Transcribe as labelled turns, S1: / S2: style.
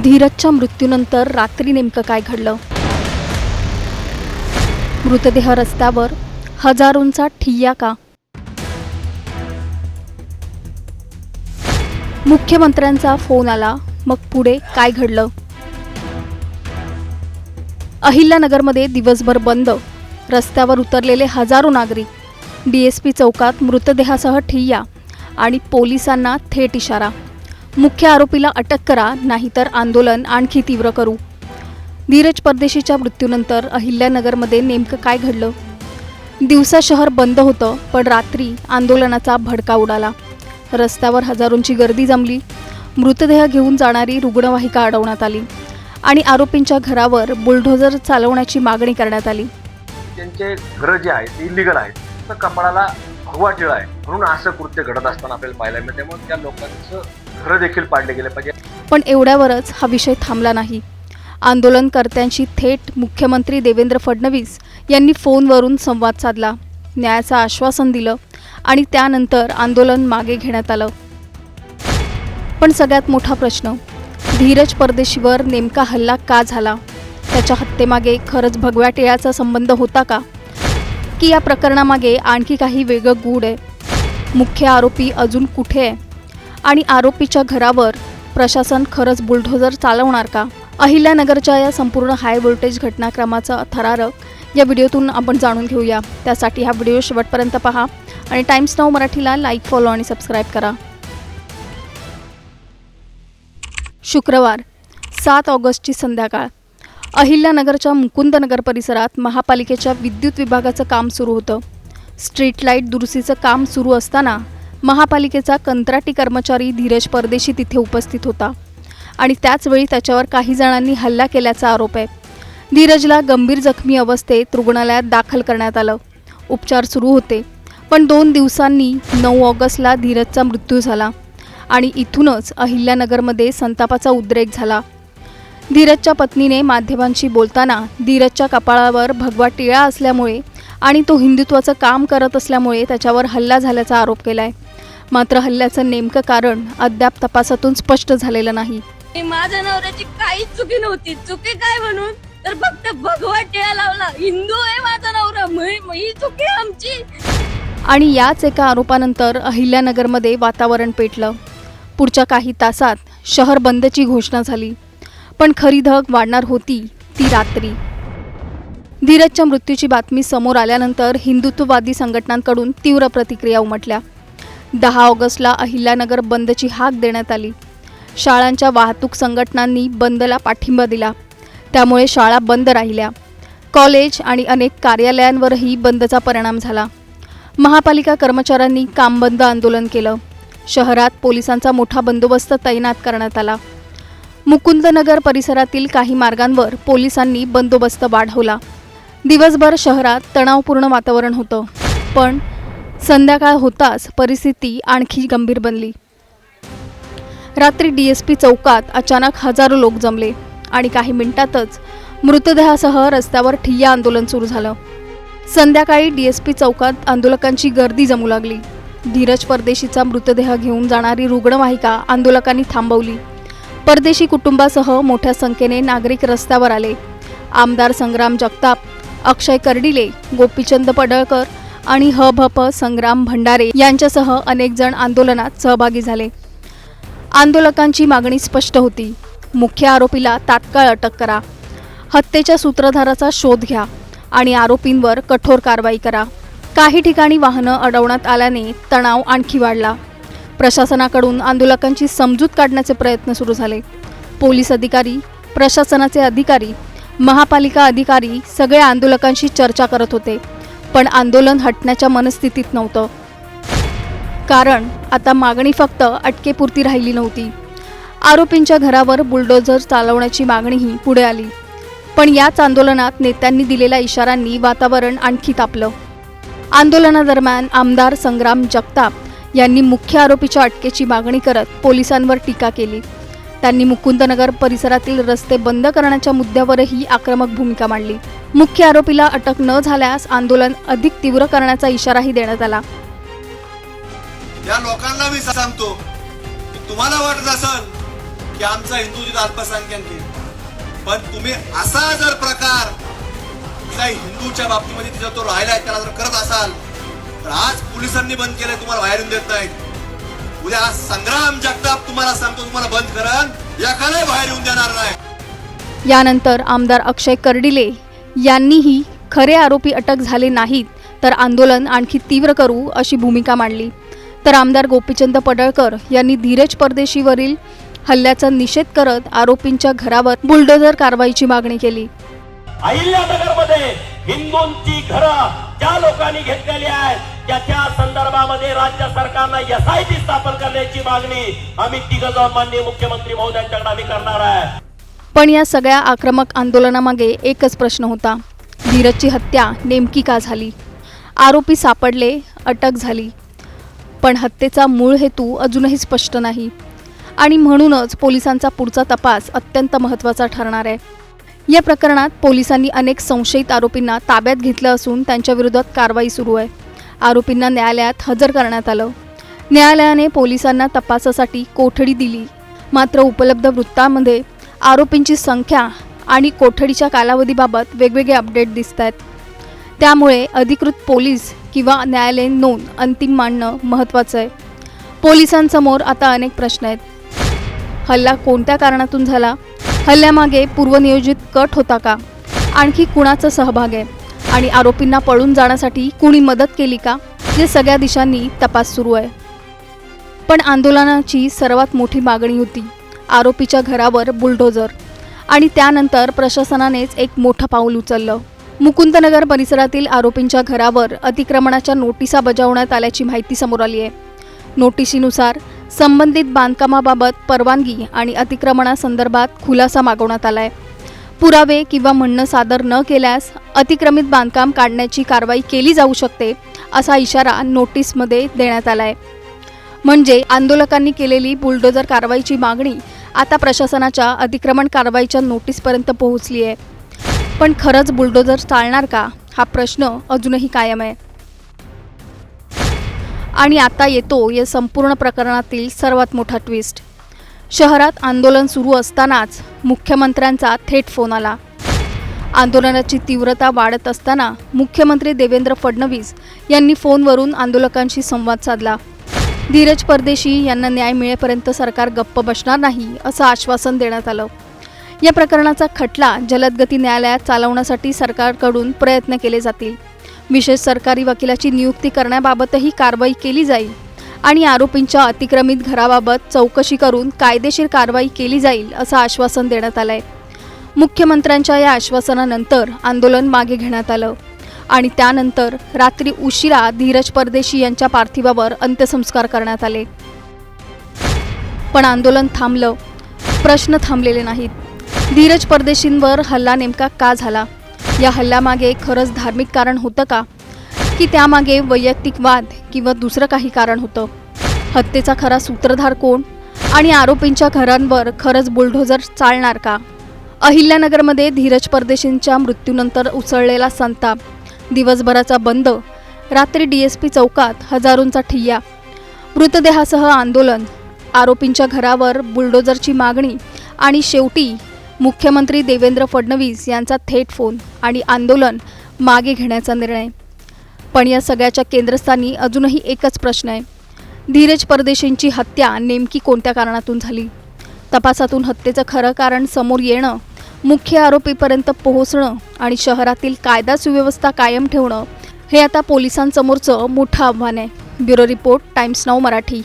S1: धीरजच्या मृत्यूनंतर रात्री नेमकं काय घडलं? मृतदेह रस्त्यावर, हजारोंचा ठिय्या का? मुख्यमंत्र्यांचा फोन आला, मग पुढे काय घडलं? अहिल्यानगरमध्ये दिवसभर बंद, रस्त्यावर उतरलेले हजारो नागरिक, DSP चौकात मृतदेहासह ठिय्या आणि पोलिसांना थेट इशारा, मुख्य आरोपीला अटक करा नाहीतर आंदोलन आणखी तीव्र करू. धीरज परदेशीच्या मृत्यूनंतर अहिल्यानगरमध्ये नेमकं काय घडलं? दिवसा शहर बंद होतं, पण रात्री आंदोलनाचा भडका उडाला. रस्त्यावर हजारोंची गर्दी जमली, मृतदेह घेऊन जाणारी रुग्णवाहिका अडवण्यात आली आणि आरोपींच्या घरावर बुलडोझर चालवण्याची मागणी करण्यात आली.
S2: त्यांचे घरं जे आहेत इलिगल आहेत, तर कपाळाला भगवा टिळा आहे म्हणून असं कृत्य घडत असताना आपल्याला पाहायला मिळते. त्यामुळे त्या लोकांचं घरं देखील पाडले गेले पाहिजे.
S1: पण एवढ्यावरच हा विषय थांबला नाही. आंदोलनकर्त्यांशी थेट मुख्यमंत्री देवेंद्र फडणवीस यांनी फोनवरून संवाद साधला, न्यायाचं आश्वासन दिलं आणि त्यानंतर आंदोलन मागे घेण्यात आलं. पण सगळ्यात मोठा प्रश्न, धीरज परदेशीवर नेमका हल्ला का झाला? त्याच्या हत्येमागे खरंच भगव्या टिळ्याचा संबंध होता का, की या प्रकरणामागे आणखी काही वेगळं गूढ आहे? मुख्य आरोपी अजून कुठे आहे आणि आरोपीच्या घरावर प्रशासन खरंच बुलडोझर चालवणार का? अहिल्यानगरच्या या संपूर्ण हाय व्होल्टेज घटनाक्रमाचा थरारक या व्हिडिओतून आपण जाणून घेऊया. त्यासाठी हा व्हिडिओ शेवटपर्यंत पहा आणि टाइम्स नाऊ मराठीला लाईक, फॉलो आणि सबस्क्राईब करा. शुक्रवार 7 ऑगस्टची संध्याकाळ. अहिल्यानगरच्या मुकुंदनगर परिसरात महापालिकेच्या विद्युत विभागाचं काम सुरू होतं. स्ट्रीट लाईट दुरुस्तीचं काम सुरू असताना महापालिकेचा कंत्राटी कर्मचारी धीरज परदेशी तिथे उपस्थित होता आणि त्याचवेळी त्याच्यावर काही जणांनी हल्ला केल्याचा आरोप आहे. धीरजला गंभीर जखमी अवस्थेत रुग्णालयात दाखल करण्यात आलं. उपचार सुरू होते, पण 2 दिवसांनी 9 ऑगस्टला धीरजचा मृत्यू झाला आणि इथूनच अहिल्यानगरमध्ये संतापाचा उद्रेक झाला. धीरजच्या पत्नीने माध्यमांशी बोलताना धीरजच्या कपाळावर भगवा टिळा असल्यामुळे आणि तो हिंदुत्वाचं काम करत असल्यामुळे त्याच्यावर हल्ला झाल्याचा आरोप केलाय. मात्र हल्ल्याचं नेमकं कारण अद्याप तपासातून स्पष्ट झालेलं नाही.
S3: माझ्या नवऱ्याची काहीच चुकी नव्हती. चुकी काय म्हणून तर फक्त भगवा टिळा लावला. हिंदू आहे माझा नवरा, ही चुकी आमची.
S1: आणि याच एका आरोपानंतर अहिल्यानगरमध्ये वातावरण पेटलं. पुढच्या काही तासात शहर बंदची घोषणा झाली. पण खरी धग वाढणार होती ती रात्री. धीरजच्या मृत्यूची बातमी समोर आल्यानंतर हिंदुत्ववादी संघटनांकडून तीव्र प्रतिक्रिया उमटल्या. 10 ऑगस्टला अहिल्यानगर बंदची हाक देण्यात आली. शाळांच्या वाहतूक संघटनांनी बंदला पाठिंबा दिला, त्यामुळे शाळा बंद राहिल्या. कॉलेज आणि अनेक कार्यालयांवरही बंदचा परिणाम झाला. महापालिका कर्मचाऱ्यांनी कामबंद आंदोलन केलं. शहरात पोलिसांचा मोठा बंदोबस्त तैनात करण्यात आला. मुकुंदनगर परिसरातील काही मार्गांवर पोलिसांनी बंदोबस्त वाढवला. दिवसभर शहरात तणावपूर्ण वातावरण होतं, पण संध्याकाळ होताच परिस्थिती आणखी गंभीर बनली. रात्री DSP चौकात अचानक हजारो लोक जमले आणि काही मिनिटातच मृतदेहासह रस्त्यावर ठिय्या आंदोलन सुरू झालं. संध्याकाळी DSP चौकात आंदोलकांची गर्दी जमू लागली. धीरज परदेशीचा मृतदेह घेऊन जाणारी रुग्णवाहिका आंदोलकांनी थांबवली. परदेशी कुटुंबासह मोठ्या संख्येने नागरिक रस्त्यावर आले. आमदार संग्राम जगताप, अक्षय कर्डिले, गोपीचंद पडळकर आणि हभप संग्राम भंडारे यांच्यासह अनेक जण आंदोलनात सहभागी झाले. आंदोलकांची मागणी स्पष्ट होती, मुख्य आरोपीला तात्काळ अटक करा, हत्येच्या सूत्रधाराचा शोध घ्या आणि आरोपींवर कठोर कारवाई करा. काही ठिकाणी वाहनं अडवण्यात आल्याने तणाव आणखी वाढला. प्रशासनाकडून आंदोलकांची समजूत काढण्याचे प्रयत्न सुरू झाले. पोलीस अधिकारी, प्रशासनाचे अधिकारी, महापालिका अधिकारी सगळे आंदोलकांशी चर्चा करत होते, पण आंदोलन हटण्याच्या मनस्थितीत नव्हतं. कारण आता मागणी फक्त अटकेपुरती राहिली नव्हती. आरोपींच्या घरावर बुलडोझर चालवण्याची मागणीही पुढे आली. पण याच आंदोलनात नेत्यांनी दिलेल्या इशाऱ्यांनी वातावरण आणखी तापलं. आंदोलनादरम्यान आमदार संग्राम जगताप यांनी मुख्य आरोपीच्या अटकेची मागणी करत पोलिसांवर टीका केली. त्यांनी मुकुंदनगर परिसरातील रस्ते बंद करण्याच्या मुद्द्यावरही आक्रमक भूमिका मांडली. मुख्य आरोपीला अटक न झाल्यास आंदोलन अधिक तीव्र करण्याचा इशाराही देण्यात आला.
S4: या लोकांना मी सांगतो, तुम्हाला वाटत असेल की आमचा हिंदू तिथं अल्पसंख्याक आहे, पण तुम्ही असा जर प्रकार काही हिंदूच्या बाबतीमध्ये तिथं तो राहिलाय त्याला जर करत असाल तर आज पोलिसांनी बंद केलंय, तुम्हाला बाहेर येऊन देत नाहीत. उद्या संग्राम जगताप तुम्हाला सांगतो तुम्हाला बंद करन, एकालाही बाहेर येऊन देणार नाही.
S1: यानंतर आमदार अक्षय कर्डिले यांनीही खरे आरोपी अटक झाले नाहीत तर आंदोलन आणखी तीव्र करू अशी भूमिका मांडली. तर आमदार गोपीचंद पडळकर यांनी धीरज परदेशीवरील हल्ल्याचा निषेध करत आरोपींच्या घरावर बुलडोझर कारवाईची मागणी केली.
S5: अहिल्यानगरमध्ये हिंदूंची घरं ज्या लोकांनी घेतलेली आहेत त्याच्या संदर्भामध्ये राज्य सरकारनं एसआयटी स्थापन करण्याची मागणी आम्ही तिघं जाऊन माननीय मुख्यमंत्री महोदयांच्याकडे आम्ही करणार आहे.
S1: पण या सगळ्या आक्रमक आंदोलनामागे एकच प्रश्न होता, धीरजची हत्या नेमकी का झाली? आरोपी सापडले, अटक झाली, पण हत्येचा मूळ हेतू अजूनही स्पष्ट नाही आणि म्हणूनच पोलिसांचा पुढचा तपास अत्यंत महत्त्वाचा ठरणार आहे. या प्रकरणात पोलिसांनी अनेक संशयित आरोपींना ताब्यात घेतलं असून त्यांच्या विरोधात कारवाई सुरू आहे. आरोपींना न्यायालयात हजर करण्यात आलं. न्यायालयाने पोलिसांना तपासासाठी कोठडी दिली. मात्र उपलब्ध वृत्तांमध्ये आरोपींची संख्या आणि कोठडीच्या कालावधीबाबत वेगवेगळे अपडेट दिसत आहेत. त्यामुळे अधिकृत पोलीस किंवा न्यायालयीन नोंद अंतिम मानणं महत्त्वाचं आहे. पोलिसांसमोर आता अनेक प्रश्न आहेत. हल्ला कोणत्या कारणातून झाला? हल्ल्यामागे पूर्वनियोजित कट होता का? आणखी कुणाचा सहभाग आहे? आणि आरोपींना पळून जाण्यासाठी कुणी मदत केली का? हे सगळ्या दिशांनी तपास सुरू आहे. पण आंदोलनाची सर्वात मोठी मागणी होती आरोपीच्या घरावर बुलडोझर आणि त्यानंतर प्रशासनानेच एक मोठं पाऊल उचललं. मुकुंदनगर परिसरातील आरोपींच्या घरावर अतिक्रमणाच्या नोटिसा बजावण्यात आल्याची माहिती समोर आली आहे. नोटिशीनुसार संबंधित बांधकामाबाबत परवानगी आणि अतिक्रमणासंदर्भात खुलासा मागवण्यात आला आहे. पुरावे किंवा म्हणणं सादर न केल्यास अतिक्रमित बांधकाम काढण्याची कारवाई केली जाऊ शकते असा इशारा नोटीसमध्ये देण्यात आला आहे. म्हणजे आंदोलकांनी केलेली बुलडोझर कारवाईची मागणी आता प्रशासनाच्या अतिक्रमण कारवाईच्या नोटीसपर्यंत पोहोचली आहे. पण खरंच बुलडोझर चालणार का हा प्रश्न अजूनही कायम आहे. आणि आता येतो या संपूर्ण प्रकरणातील सर्वात मोठा ट्विस्ट. शहरात आंदोलन सुरू असतानाच मुख्यमंत्र्यांचा थेट फोन आला. आंदोलनाची तीव्रता वाढत असताना मुख्यमंत्री देवेंद्र फडणवीस यांनी फोनवरून आंदोलकांशी संवाद साधला. धीरज परदेशी यांना न्याय मिळेपर्यंत सरकार गप्प बसणार नाही असं आश्वासन देण्यात आलं. या प्रकरणाचा खटला जलदगती न्यायालयात चालवण्यासाठी सरकारकडून प्रयत्न केले जातील. विशेष सरकारी वकिलाची नियुक्ती करण्याबाबतही कारवाई केली जाईल आणि आरोपींच्या अतिक्रमित घराबाबत चौकशी करून कायदेशीर कारवाई केली जाईल असं आश्वासन देण्यात आलंय. मुख्यमंत्र्यांच्या या आश्वासनानंतर आंदोलन मागे घेण्यात आलं आणि त्यानंतर रात्री उशिरा धीरज परदेशी यांच्या पार्थिवावर अंत्यसंस्कार करण्यात आले. पण आंदोलन थांबलं, प्रश्न थांबलेले नाहीत. धीरज परदेशींवर हल्ला नेमका का झाला? या हल्ल्यामागे खरंच धार्मिक कारण होतं का, की त्यामागे वैयक्तिक वाद किंवा दुसरं काही कारण होतं? हत्येचा खरा सूत्रधार कोण आणि आरोपींच्या घरांवर खरंच बुलडोझर चालणार का? अहिल्यानगरमध्ये धीरज परदेशींच्या मृत्यूनंतर उसळलेला संताप, दिवसभराचा बंद, रात्री DSP चौकात हजारोंचा ठिय्या, मृतदेहासह आंदोलन, आरोपींच्या घरावर बुलडोझरची मागणी आणि शेवटी मुख्यमंत्री देवेंद्र फडणवीस यांचा थेट फोन आणि आंदोलन मागे घेण्याचा निर्णय. पण या सगळ्याच्या केंद्रस्थानी अजूनही एकच प्रश्न आहे, धीरज परदेशींची हत्या नेमकी कोणत्या कारणातून झाली? तपासातून हत्येचं खरं कारण समोर येणं, मुख्य आरोपीपर्यंत पोहोचणं आणि शहरातील कायदा सुव्यवस्था कायम ठेवणं हे आता पोलिसांसमोरचं मोठं आव्हान आहे. Bureau report, times now Marathi.